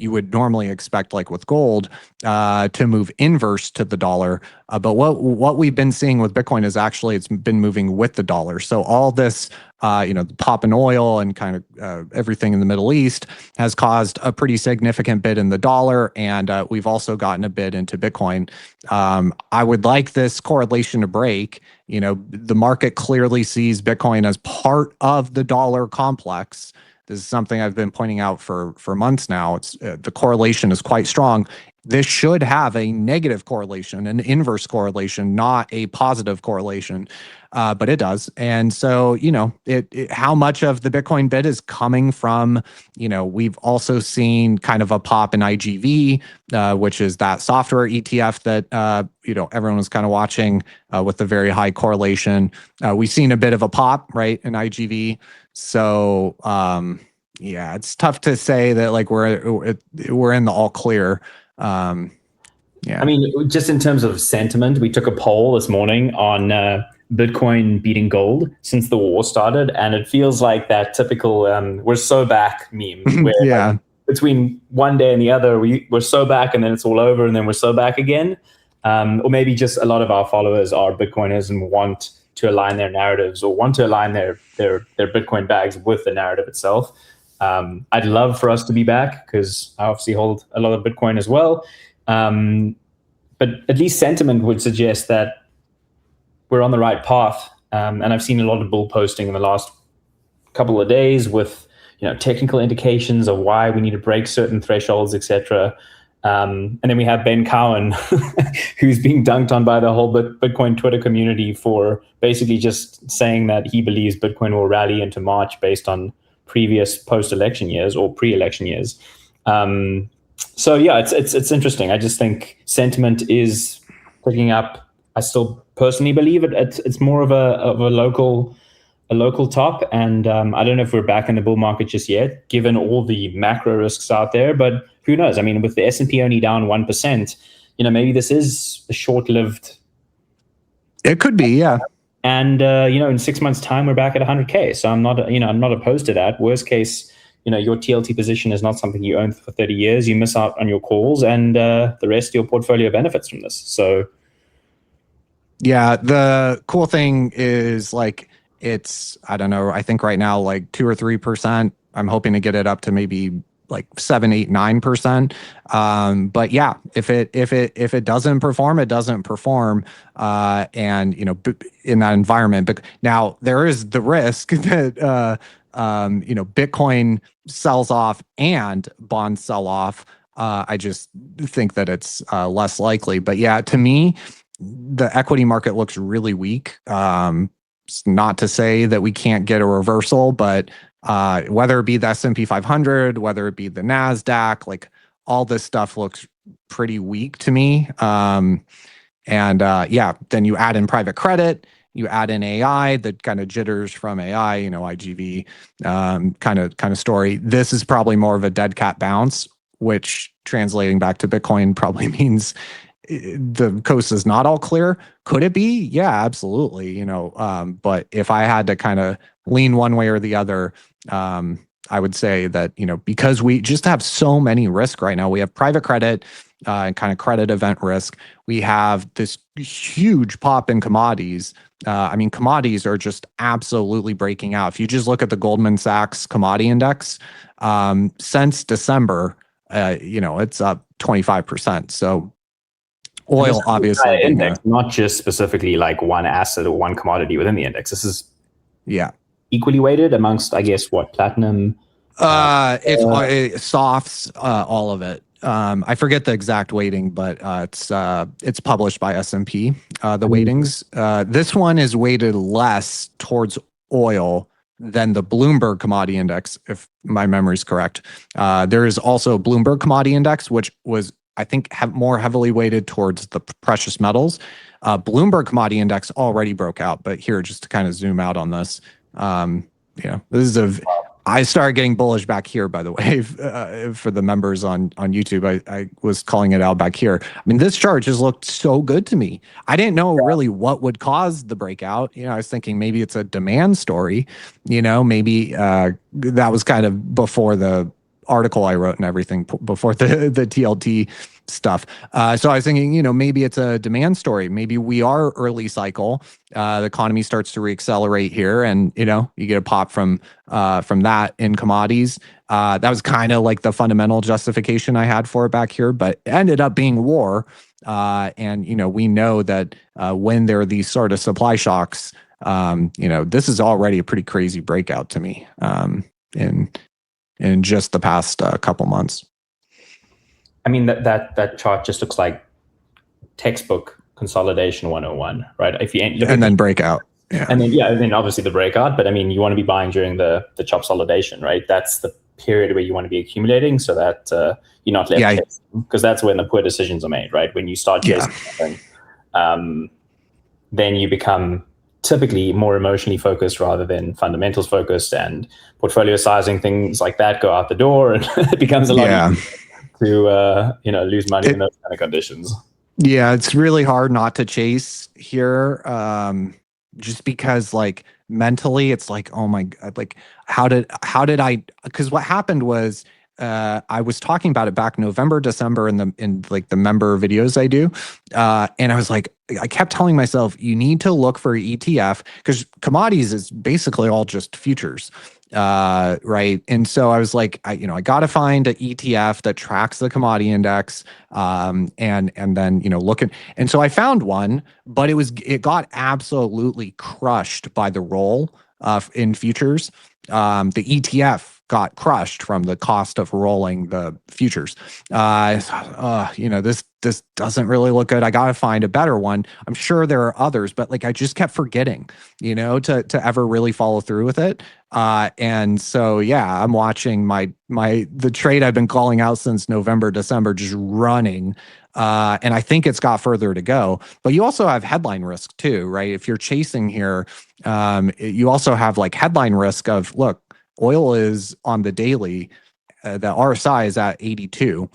you would normally expect, like with gold, to move inverse to the dollar. But what we've been seeing with Bitcoin is actually it's been moving with the dollar. So all this, the pop in oil and kind of everything in the Middle East has caused a pretty significant bid in the dollar. And we've also gotten a bid into Bitcoin. I would like this correlation to break. The market clearly sees Bitcoin as part of the dollar complex. This is something I've been pointing out for months now. It's the correlation is quite strong. This should have a negative correlation, an inverse correlation, not a positive correlation, but it does. And so, how much of the Bitcoin bid is coming from, we've also seen kind of a pop in IGV, which is that software ETF that, everyone was kind of watching with the very high correlation. We've seen a bit of a pop, right, in IGV. So, it's tough to say that like we're in the all clear. I mean, just in terms of sentiment, we took a poll this morning on Bitcoin beating gold since the war started, and it feels like that typical "we're so back" meme. Where like, between one day and the other, we're so back, and then it's all over, and then we're so back again. Or maybe just a lot of our followers are Bitcoiners and want to align their narratives or want to align their Bitcoin bags with the narrative itself. I'd love for us to be back because I obviously hold a lot of Bitcoin as well. But at least sentiment would suggest that we're on the right path. And I've seen a lot of bull posting in the last couple of days with, technical indications of why we need to break certain thresholds, etc. And then we have Ben Cowan, who's being dunked on by the whole Bitcoin Twitter community for basically just saying that he believes Bitcoin will rally into March based on previous post-election years or pre-election years. So yeah, it's interesting. I just think sentiment is picking up. I still personally believe it's more of a local top, and I don't know if we're back in the bull market just yet, given all the macro risks out there. But who knows? I mean, with the S&P only down 1%, maybe this is a short-lived. It could be, yeah. And in 6 months' time, we're back at 100K. So I'm not opposed to that. Worst case, your TLT position is not something you own for 30 years. You miss out on your calls, and the rest of your portfolio benefits from this. So, yeah, the cool thing is like it's, I don't know, I think right now like 2 or 3%. I'm hoping to get it up to maybe like 7, 8, 9%. But yeah, if it doesn't perform, it doesn't perform. And in that environment, but now there is the risk that Bitcoin sells off and bonds sell off. I just think that it's less likely. But yeah, to me, the equity market looks really weak. It's not to say that we can't get a reversal, but whether it be the S&P 500, whether it be the NASDAQ, like all this stuff looks pretty weak to me. Then you add in private credit, you add in AI, the kind of jitters from AI, IGV kind of story. This is probably more of a dead cat bounce, which translating back to Bitcoin probably means the coast is not all clear. Could it be? Yeah, absolutely. But if I had to kind of lean one way or the other, I would say that, because we just have so many risks right now, we have private credit and kind of credit event risk. We have this huge pop in commodities. Commodities are just absolutely breaking out. If you just look at the Goldman Sachs commodity index, since December, it's up 25%. So oil, obviously, index, not just specifically like one asset or one commodity within the index. This is equally weighted amongst, I guess, platinum. It's softs, all of it. I forget the exact weighting, but it's published by S&P. The weightings. This one is weighted less towards oil than the Bloomberg Commodity Index, if my memory is correct. There is also Bloomberg Commodity Index, which was, I think, more heavily weighted towards the precious metals. Bloomberg Commodity Index already broke out, but here, just to kind of zoom out on this, this is I started getting bullish back here, by the way, for the members on YouTube. I was calling it out back here. I mean, this chart just looked so good to me. I didn't know really what would cause the breakout. I was thinking maybe it's a demand story. Maybe that was kind of before the article I wrote and everything, before the TLT stuff. So I was thinking, maybe it's a demand story. Maybe we are early cycle. The economy starts to reaccelerate here, and you get a pop from that in commodities. That was kind of like the fundamental justification I had for it back here, but it ended up being war. And we know that when there are these sort of supply shocks, this is already a pretty crazy breakout to me in just the past couple months. I mean, that chart just looks like textbook consolidation 101, right? If you look and then breakout. Yeah. And then obviously the breakout, but I mean, you want to be buying during the chop consolidation, right? That's the period where you want to be accumulating so that you're not left chasing, because that's when the poor decisions are made, right? When you start chasing something, then you become typically more emotionally focused rather than fundamentals focused, and portfolio sizing, things like that go out the door, and it becomes a lot easier to lose money in those kind of conditions. Yeah, it's really hard not to chase here, just because like mentally it's like, oh my God, like how did I, because what happened was I was talking about it back November, December in like the member videos I do. And I was like, I kept telling myself, you need to look for ETF, because commodities is basically all just futures. Right. And so I was like, I got to find an ETF that tracks the commodity index. And then, look at, and so I found one, but it got absolutely crushed by the roll in futures. The ETF got crushed from the cost of rolling the futures. This doesn't really look good. I got to find a better one. I'm sure there are others, but like I just kept forgetting, to ever really follow through with it. And so, yeah, I'm watching the trade I've been calling out since November, December, just running. And I think it's got further to go, but you also have headline risk too, right? If you're chasing here, you also have like headline risk of, look, oil is on the daily, the RSI is at 82.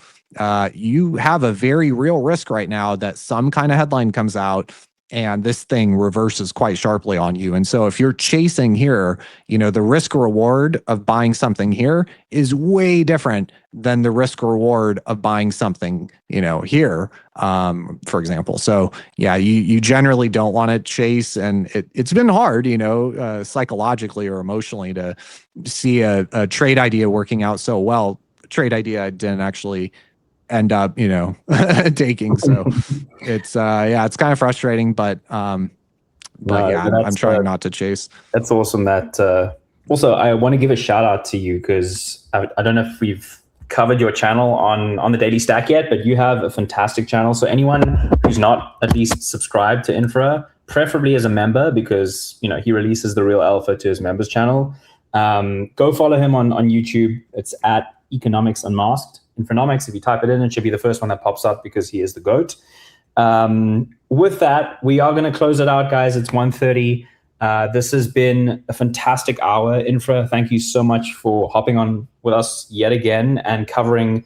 You have a very real risk right now that some kind of headline comes out and this thing reverses quite sharply on you. And so if you're chasing here, the risk reward of buying something here is way different than the risk reward of buying something, here, for example. So yeah, you generally don't want to chase, and it's been hard, psychologically or emotionally to see a trade idea working out so well. Trade idea I didn't actually end up, taking. So it's it's kind of frustrating, but I'm trying not to chase. That's awesome. That also, I want to give a shout out to you, because I don't know if we've covered your channel on the Daily Stack yet, but you have a fantastic channel. So anyone who's not at least subscribed to Infra, preferably as a member, because he releases the real alpha to his members channel. Go follow him on YouTube. It's at Economics Unmasked. Infranomics, if you type it in, it should be the first one that pops up, because he is the GOAT. With that, we are going to close it out, guys. It's 1:30. This has been a fantastic hour. Infra, thank you so much for hopping on with us yet again and covering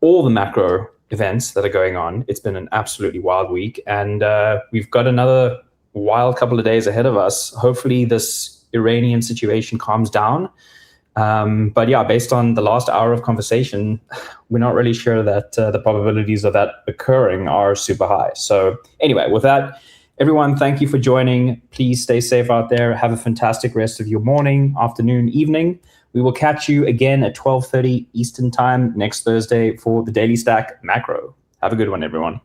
all the macro events that are going on. It's been an absolutely wild week, and we've got another wild couple of days ahead of us. Hopefully this Iranian situation calms down. But yeah, based on the last hour of conversation, we're not really sure that the probabilities of that occurring are super high. So anyway, with that, everyone, thank you for joining. Please stay safe out there. Have a fantastic rest of your morning, afternoon, evening. We will catch you again at 12:30 Eastern time next Thursday for the Daily Stack Macro. Have a good one, everyone.